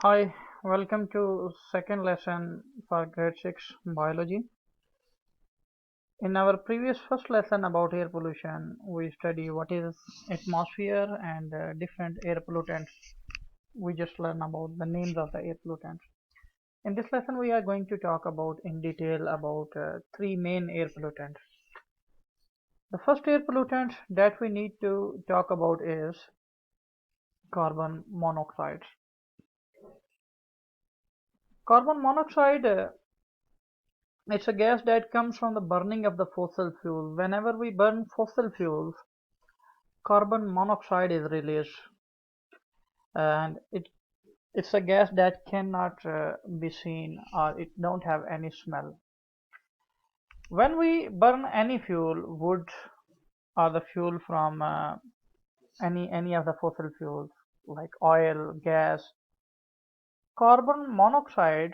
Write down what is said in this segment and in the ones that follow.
Hi, welcome to second lesson for grade 6 biology. In our previous first lesson about air pollution, we study what is atmosphere and different air pollutants. We just learn about the names of the air pollutants. In this lesson, we are going to talk about in detail about three main air pollutants. The first air pollutant that we need to talk about is carbon monoxide. Carbon monoxide it's a gas that comes from the burning of the fossil fuel. Whenever we burn fossil fuels, carbon monoxide is released, and it's a gas that cannot be seen or it don't have any smell. When we burn any fuel, wood or the fuel from any of the fossil fuels like oil, gas, carbon monoxide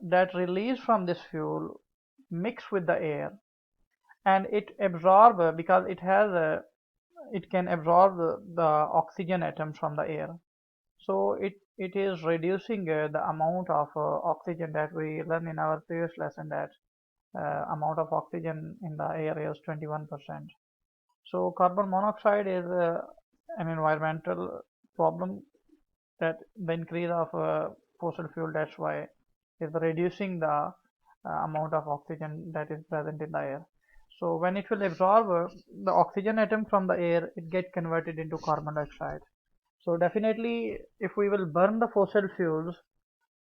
that release from this fuel mix with the air and it absorb because it can absorb the oxygen atoms from the air. So it is reducing the amount of oxygen that we learned in our previous lesson that amount of oxygen in the air is 21%. So carbon monoxide is an environmental problem that the increase of fossil fuel, that's why is reducing the amount of oxygen that is present in the air. So when it will absorb the oxygen atom from the air, it get converted into carbon dioxide. So definitely, if we will burn the fossil fuels,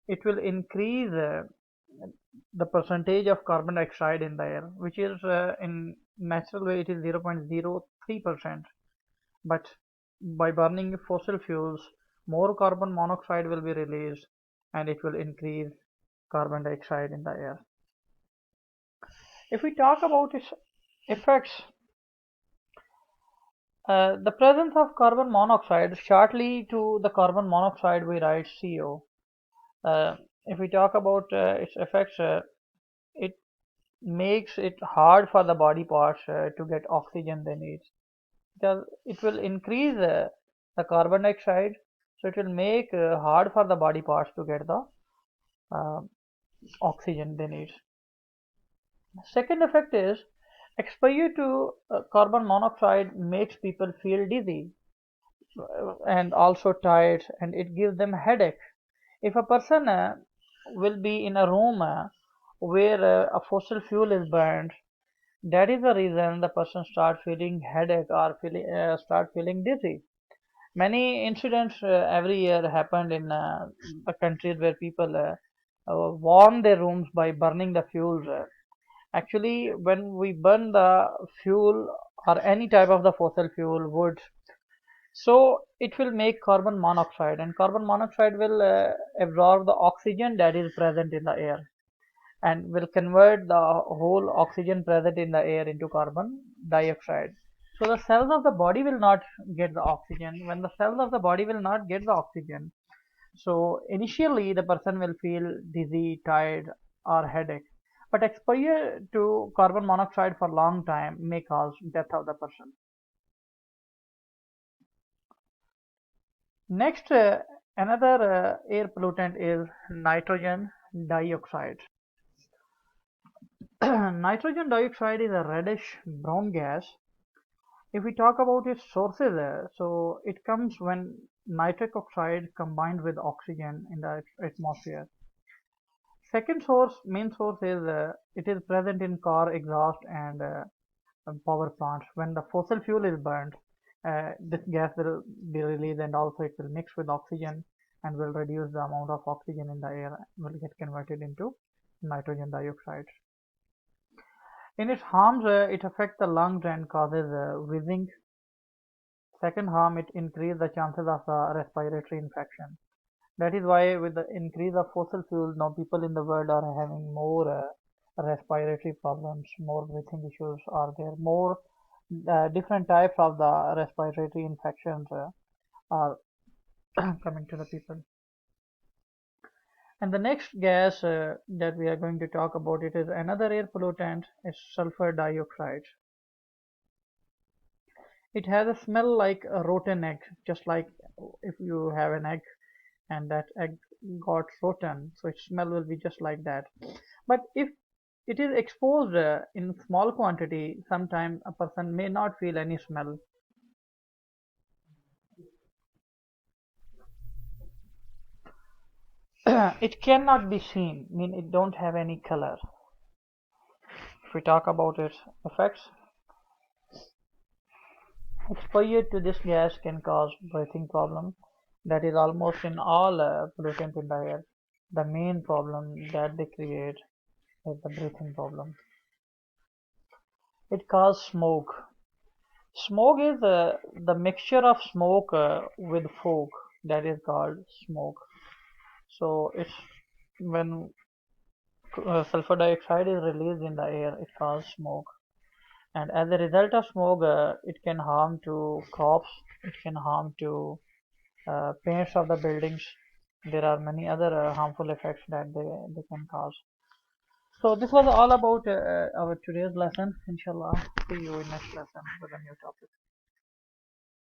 it will increase the percentage of carbon dioxide in the air, which is in natural way it is 0.03%. But by burning fossil fuels, more carbon monoxide will be released and it will increase carbon dioxide in the air. If we talk about its effects, the presence of carbon monoxide, shortly to the carbon monoxide we write CO. If we talk about its effects, it makes it hard for the body parts to get oxygen they need. Because it will increase the carbon dioxide, so it will make hard for the body parts to get the uh, oxygen they need. Second effect is exposure to carbon monoxide makes people feel dizzy and also tired, and it gives them headache. If a person will be in a room where a fossil fuel is burned, that is the reason the person start feeling headache or start feeling dizzy. Many incidents every year happened in the countries where people warm their rooms by burning the fuels. Actually, when we burn the fuel or any type of the fossil fuel, wood, so it will make carbon monoxide, and carbon monoxide will absorb the oxygen that is present in the air and will convert the whole oxygen present in the air into carbon dioxide. So the cells of the body will not get the oxygen. When the cells of the body will not get the oxygen, so initially the person will feel dizzy, tired, or headache. But exposure to carbon monoxide for long time may cause death of the person. Next, another air pollutant is nitrogen dioxide. Nitrogen dioxide is a reddish brown gas. If we talk about its sources, so it comes when nitric oxide combined with oxygen in the atmosphere. Second source, main source is it is present in car exhaust and power plants. When the fossil fuel is burned, this gas will be released and also it will mix with oxygen and will reduce the amount of oxygen in the air, will get converted into nitrogen dioxide. In its harms, it affects the lungs and causes wheezing. Second harm, it increases the chances of respiratory infection. That is why with the increase of fossil fuels, now people in the world are having more respiratory problems, more breathing issues are there, more different types of the respiratory infections are coming to the people. And the next gas that we are going to talk about, it is another air pollutant, is sulfur dioxide. It has a smell like a rotten egg, just like if you have an egg and that egg got rotten, so its smell will be just like that. But if it is exposed in small quantity, sometimes a person may not feel any smell. It cannot be seen, mean it don't have any color. If we talk about its effects, exposure to this gas can cause breathing problem. That is almost in all pollutants in the air. The main problem that they create is the breathing problem. It causes smoke. Smoke is the mixture of smoke with fog, that is called smoke. So it's when sulfur dioxide is released in the air, it causes smoke. And as a result of smoke, it can harm to crops, it can harm to paints of the buildings. There are many other harmful effects that they can cause. So this was all about our today's lesson. Inshallah, see you in next lesson with a new topic.